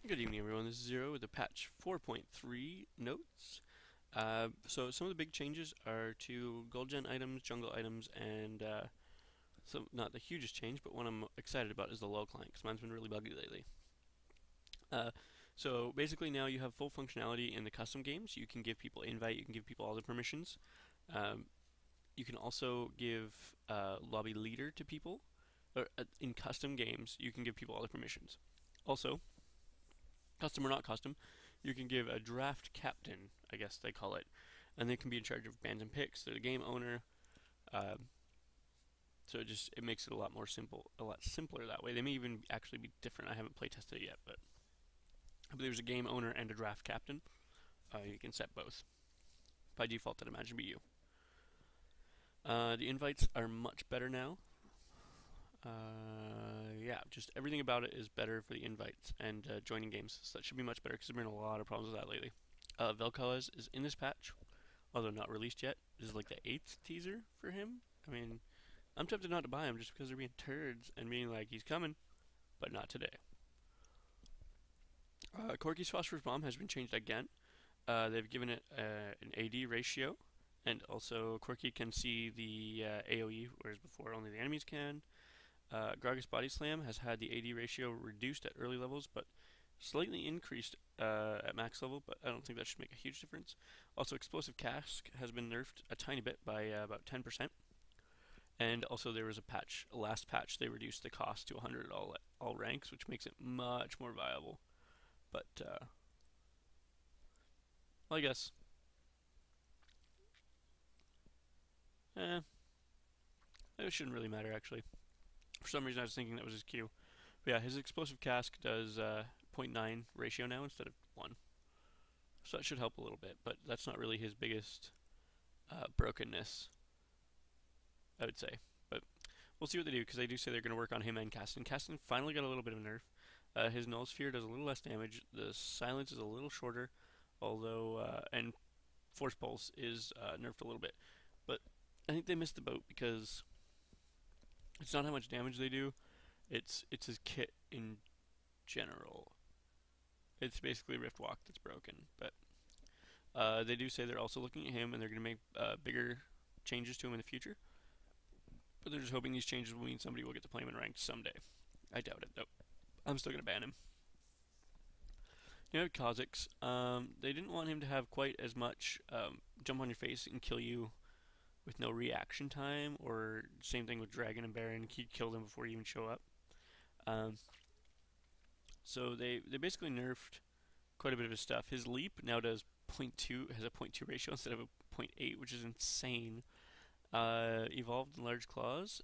Good evening, everyone. This is Zero with the patch 4.3 notes. So some of the big changes are to gold gen items, jungle items, and so not the hugest change, but one I'm excited about is the low client, because mine's been really buggy lately. Uh, so basically now you have full functionality in the custom games. You can give people invite, you can give people all the permissions. Um, you can also give lobby leader to people. Or, in custom games, you can give people all the permissions. Also, custom or not custom, you can give a draft captain, I guess they call it, and they can be in charge of bans and picks. They're the game owner, um, so it makes it a lot more simple, a lot simpler that way. They may even actually be different. I haven't play tested it yet, but I believe there's a game owner and a draft captain. You can set both. By default, I'd imagine be you. The invites are much better now. Yeah, just everything about it is better for the invites and joining games. So that should be much better because there's been a lot of problems with that lately. Vel'Koz is in this patch, although not released yet. This is like the 8th teaser for him. I mean, I'm tempted not to buy him just because they're being turds and being like, he's coming, but not today. Corki's Phosphorus Bomb has been changed again. They've given it an AD ratio, and also Corki can see the AoE, whereas before only the enemies can. Gragas Body Slam has had the AD ratio reduced at early levels, but slightly increased at max level, but I don't think that should make a huge difference. Also, Explosive Cask has been nerfed a tiny bit by about 10%. And also there was a last patch, they reduced the cost to 100 at all ranks, which makes it much more viable. But, well, I guess, it shouldn't really matter, actually. For some reason I was thinking that was his Q. But yeah, his Explosive Cask does 0.9 ratio now instead of 1. So that should help a little bit, but that's not really his biggest brokenness, I would say. But we'll see what they do, because they do say they're going to work on him and Kassadin. Kassadin finally got a little bit of a nerf. His Null Sphere does a little less damage. The Silence is a little shorter, although, and Force Pulse is nerfed a little bit. But I think they missed the boat, because it's not how much damage they do, it's his kit in general. It's basically Rift Walk that's broken, but they do say they're also looking at him and they're going to make bigger changes to him in the future. But they're just hoping these changes will mean somebody will get to play him in ranked someday. I doubt it, though. I'm still going to ban him. You have Kha'Zix. They didn't want him to have quite as much jump on your face and kill you with no reaction time, or same thing with Dragon and Baron, he'd kill them before you even show up. So they basically nerfed quite a bit of his stuff. His leap now does 0.2, has a 0.2 ratio instead of a 0.8, which is insane. Evolved Large Claws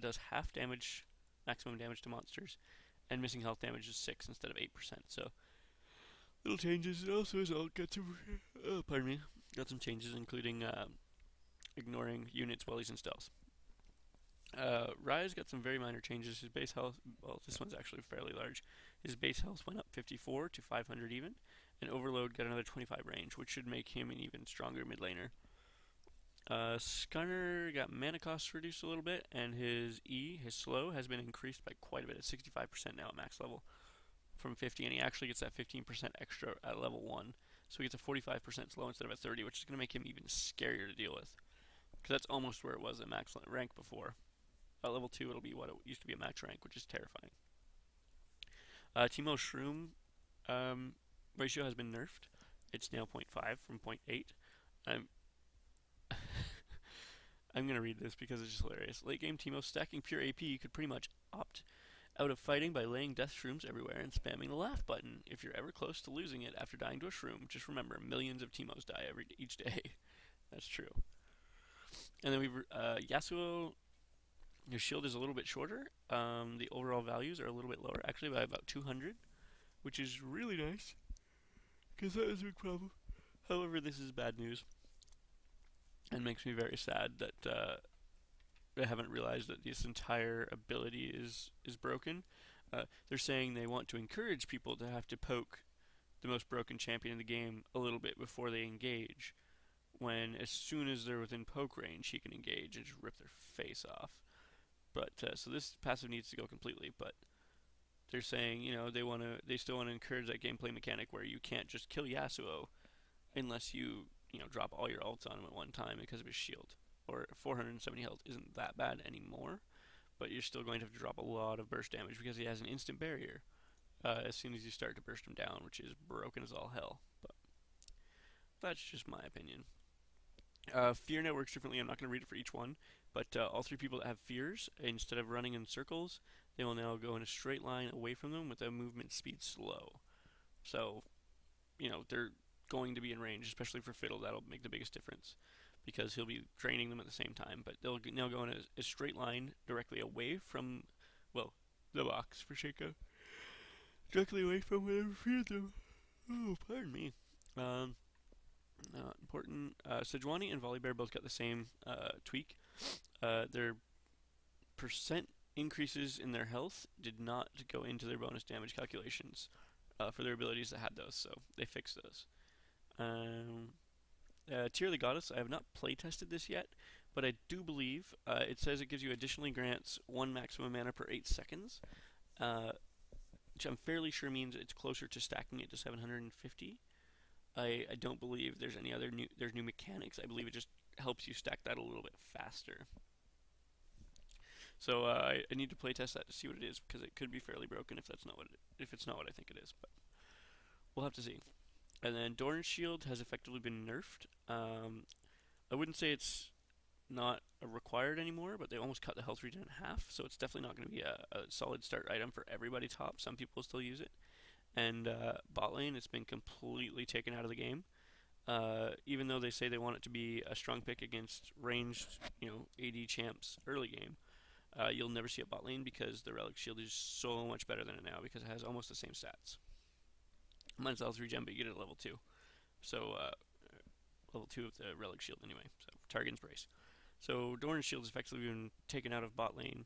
does half damage, maximum damage to monsters, and missing health damage is 6 instead of 8%. So little changes. It also has got some, pardon me, got some changes, including ignoring units, wellies, and stealths. Rise got some very minor changes. His base health, well, this one's actually fairly large. His base health went up 54 to 500 even, and Overload got another 25 range, which should make him an even stronger mid laner. Skarner got mana cost reduced a little bit, and his slow, has been increased by quite a bit, at 65% now at max level from 50, and he actually gets that 15% extra at level 1. So he gets a 45% slow instead of a 30, which is going to make him even scarier to deal with. Because that's almost where it was at max rank before. At level 2, it'll be what it used to be a max rank, which is terrifying. Teemo Shroom ratio has been nerfed. It's now 0.5 from 0.8. I'm going to read this because it's just hilarious. Late game Teemo stacking pure AP, you could pretty much opt out of fighting by laying death shrooms everywhere and spamming the laugh button. If you're ever close to losing it after dying to a shroom, just remember, millions of Teemos die each day. That's true. And then we've Yasuo. His shield is a little bit shorter. The overall values are a little bit lower, actually by about 200, which is really nice, because that is a big problem. However, this is bad news, and makes me very sad that they haven't realized that this entire ability is broken. They're saying they want to encourage people to have to poke the most broken champion in the game a little bit before they engage, when as soon as they're within poke range, he can engage and just rip their face off. But so this passive needs to go completely, but they're saying, they still want to encourage that gameplay mechanic where you can't just kill Yasuo unless you drop all your ults on him at one time because of his shield. Or 470 health isn't that bad anymore, but you're still going to have to drop a lot of burst damage because he has an instant barrier as soon as you start to burst him down, which is broken as all hell. But that's just my opinion. Fear now works differently. I'm not going to read it for each one, but all three people that have fears, instead of running in circles, they will now go in a straight line away from them with a movement speed slow. So, they're going to be in range, especially for Fiddle. That'll make the biggest difference because he'll be draining them at the same time. But they'll now go in a straight line directly away from, well, the box for Shaco. Directly away from whatever feared them. Oh, pardon me. Not important. Sejuani and Volibear both got the same tweak. Their percent increases in their health did not go into their bonus damage calculations for their abilities that had those, so they fixed those. Tear of the Goddess, I have not playtested this yet, but I do believe it says it gives you additionally grants 1 maximum mana per 8 seconds, which I'm fairly sure means it's closer to stacking it to 750. I don't believe there's any other new mechanics. I believe it just helps you stack that a little bit faster. So I need to playtest that to see what it is, because it could be fairly broken if it's not what I think it is. But we'll have to see. And then Doran's Shield has effectively been nerfed. I wouldn't say it's not required anymore, but they almost cut the health regen in half, so it's definitely not going to be a solid start item for everybody top. Some people still use it. And bot lane, it's been completely taken out of the game. Even though they say they want it to be a strong pick against ranged, AD champs early game, you'll never see it bot lane because the relic shield is so much better than it now because it has almost the same stats. Mine's level 3 gem, but you get it at level 2. So, level 2 of the relic shield anyway. So, target and brace. So, Doran's shield has effectively been taken out of bot lane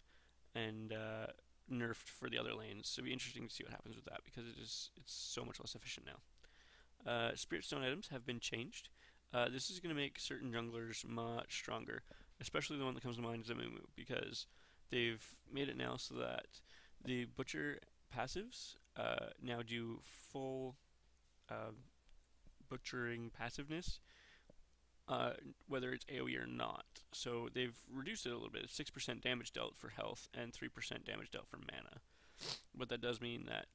and nerfed for the other lanes. So, it'll be interesting to see what happens with that because it's so much less efficient now. Spirit Stone items have been changed. This is going to make certain junglers much stronger, especially the one that comes to mind is Amumu, because they've made it now so that the Butcher passives now do full butchering passiveness, whether it's AoE or not. So they've reduced it a little bit. It's 6% damage dealt for health and 3% damage dealt for mana. But that does mean that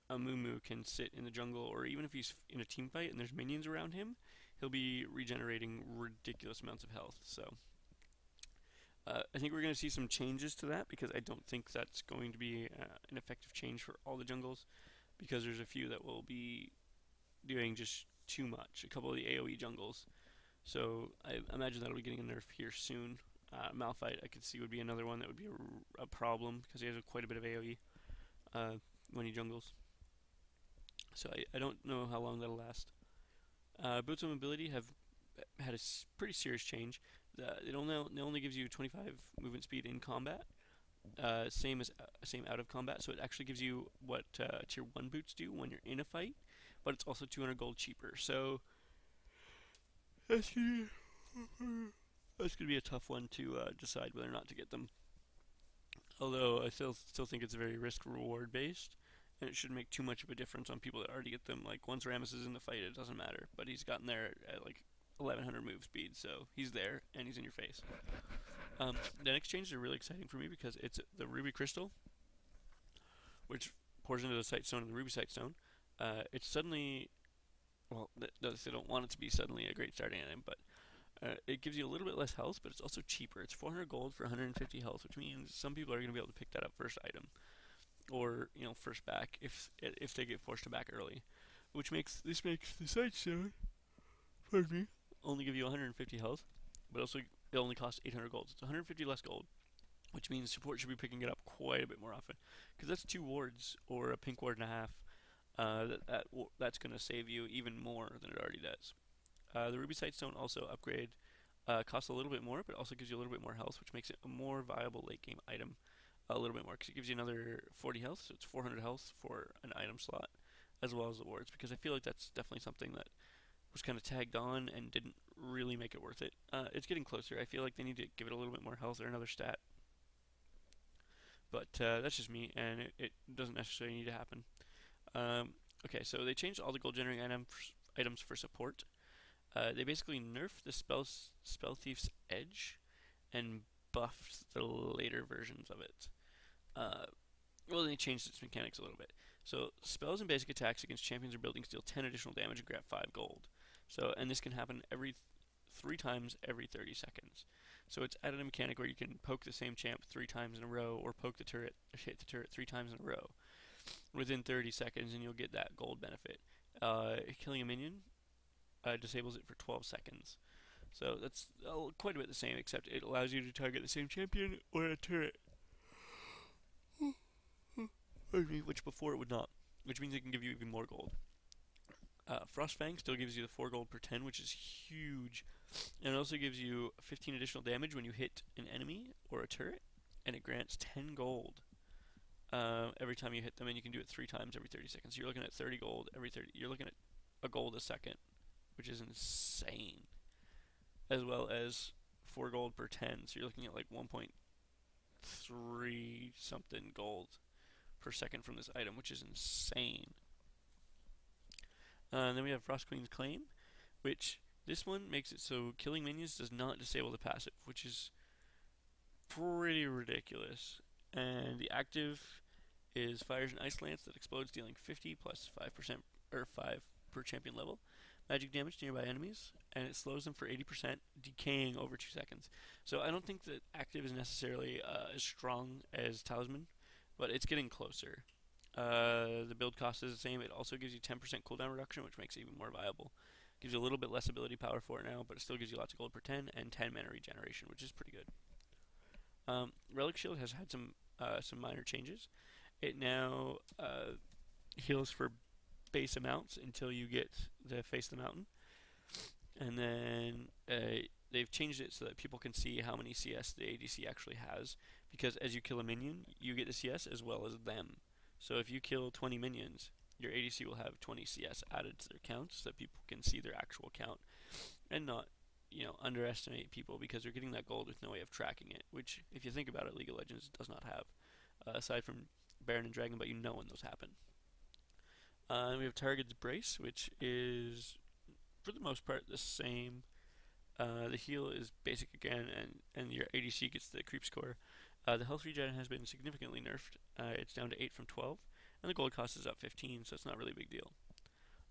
Amumu can sit in the jungle, or even if he's in a team fight and there's minions around him, he'll be regenerating ridiculous amounts of health. So I think we're going to see some changes to that, because I don't think that's going to be an effective change for all the jungles, because there's a few that will be doing just too much, a couple of the AoE jungles. So I imagine that'll be getting a nerf here soon. Malphite I could see would be another one that would be a problem, because he has quite a bit of AoE when he jungles. So I don't know how long that'll last. Boots of Mobility have had a pretty serious change. It only gives you 25 movement speed in combat, same out of combat. So it actually gives you what tier 1 boots do when you're in a fight, but it's also 200 gold cheaper. So that's gonna be a tough one to decide whether or not to get them. Although I still think it's very risk reward based, and it shouldn't make too much of a difference on people that already get them. Like, once Rammus is in the fight, it doesn't matter, but he's gotten there at like 1100 move speed, so he's there and he's in your face. The next changes are really exciting for me because it's the Ruby Crystal, which pours into the Sight Stone and the Ruby Sight Stone. It's suddenly, well, they don't want it to be suddenly a great starting item, but it gives you a little bit less health, but it's also cheaper. It's 400 gold for 150 health, which means some people are going to be able to pick that up first item, or first back if they get forced to back early, which makes the Sight Stone, pardon me, only give you 150 health, but also it only costs 800 gold. It's 150 less gold, which means support should be picking it up quite a bit more often, because that's 2 wards or a pink ward and a half. That's going to save you even more than it already does. The Ruby Sightstone also upgrade costs a little bit more, but also gives you a little bit more health, which makes it a more viable late game item. A little bit more, because it gives you another 40 health, so it's 400 health for an item slot, as well as the wards, because I feel like that's definitely something that was kind of tagged on and didn't really make it worth it. It's getting closer. I feel like they need to give it a little bit more health or another stat. but that's just me, and it doesn't necessarily need to happen. Okay, so they changed all the gold generating items for support. They basically nerfed the spell thief's edge and buffed the later versions of it. Well, they changed its mechanics a little bit. So spells and basic attacks against champions or buildings deal 10 additional damage and grab 5 gold. So, and this can happen every 3 times every 30 seconds. So it's added a mechanic where you can poke the same champ 3 times in a row, or poke the turret, hit the turret 3 times in a row within 30 seconds, and you'll get that gold benefit. Killing a minion disables it for 12 seconds. So that's quite a bit the same, except it allows you to target the same champion or a turret, which before it would not, which means it can give you even more gold. Frostfang still gives you the 4 gold per 10, which is huge, and it also gives you 15 additional damage when you hit an enemy or a turret, and it grants 10 gold every time you hit them, and you can do it 3 times every 30 seconds. So you're looking at 30 gold every 30. You're looking at a gold a second, which is insane, as well as 4 gold per 10. So you're looking at like 1.3 something gold per second from this item, which is insane. Then we have Frost Queen's Claim, which this one makes it so killing minions does not disable the passive, which is pretty ridiculous. And the active is fires an ice lance that explodes, dealing 50 plus 5% or 5 per champion level magic damage to nearby enemies, and it slows them for 80%, decaying over 2 seconds. So I don't think that active is necessarily as strong as Talisman, but it's getting closer. The build cost is the same. It also gives you 10% cooldown reduction, which makes it even more viable. Gives you a little bit less ability power for it now, but it still gives you lots of gold per 10 and 10 mana regeneration, which is pretty good. Relic Shield has had some minor changes. It now heals for base amounts until you get the Face the Mountain, and then they've changed it so that people can see how many CS the ADC actually has, because as you kill a minion, you get the CS as well as them. So if you kill 20 minions, your ADC will have 20 CS added to their count, so that people can see their actual count, and not, underestimate people, because they're getting that gold with no way of tracking it, which, if you think about it, League of Legends does not have, aside from Baron and Dragon, but you know when those happen. We have Target's Brace, which is, for the most part, the same. The heal is basic again, and your ADC gets the creep score. The health regen has been significantly nerfed. It's down to 8 from 12, and the gold cost is up 15, so it's not really a big deal.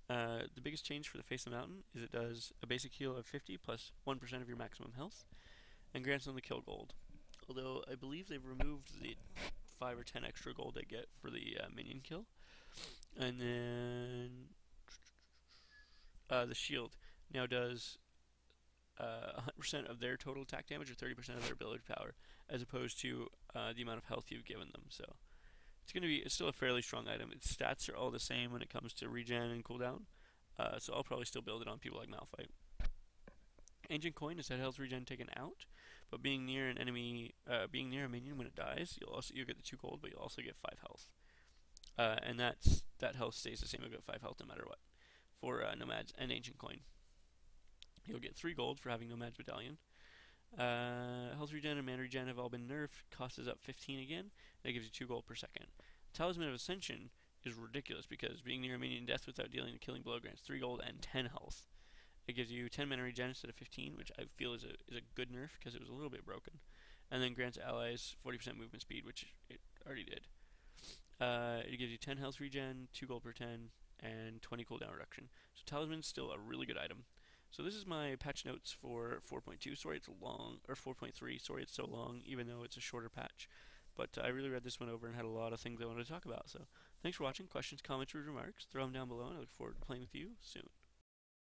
The biggest change for the Face of the Mountain is it does a basic heal of 50 plus 1% of your maximum health, and grants them the kill gold. Although I believe they've removed the 5 or 10 extra gold they get for the minion kill. And then the shield now does 100% of their total attack damage or 30% of their ability power, as opposed to the amount of health you've given them. So it's still a fairly strong item. Its stats are all the same when it comes to regen and cooldown. So I'll probably still build it on people like Malphite. Ancient Coin has had health regen taken out, but being near an enemy, being near a minion when it dies, you'll get the 2 gold, but you'll also get 5 health. And that health stays the same. You'll get 5 health no matter what. For Nomads and Ancient Coin, you'll get 3 gold for having Nomad's Medallion. Health regen and mana regen have all been nerfed. Cost is up 15 again. That gives you 2 gold per second. Talisman of Ascension is ridiculous, because being near a minion death without dealing a killing blow grants 3 gold and 10 health. It gives you 10 mana regen instead of 15, which I feel is a good nerf, because it was a little bit broken. And then grants allies 40% movement speed, which it already did. It gives you 10 health regen, 2 gold per 10, and 20 cooldown reduction. So Talisman's still a really good item. So this is my patch notes for 4.2. Sorry it's long, or 4.3. Sorry it's so long, even though it's a shorter patch. But I really read this one over and had a lot of things I wanted to talk about. So thanks for watching. Questions, comments, or remarks, throw them down below, and I look forward to playing with you soon.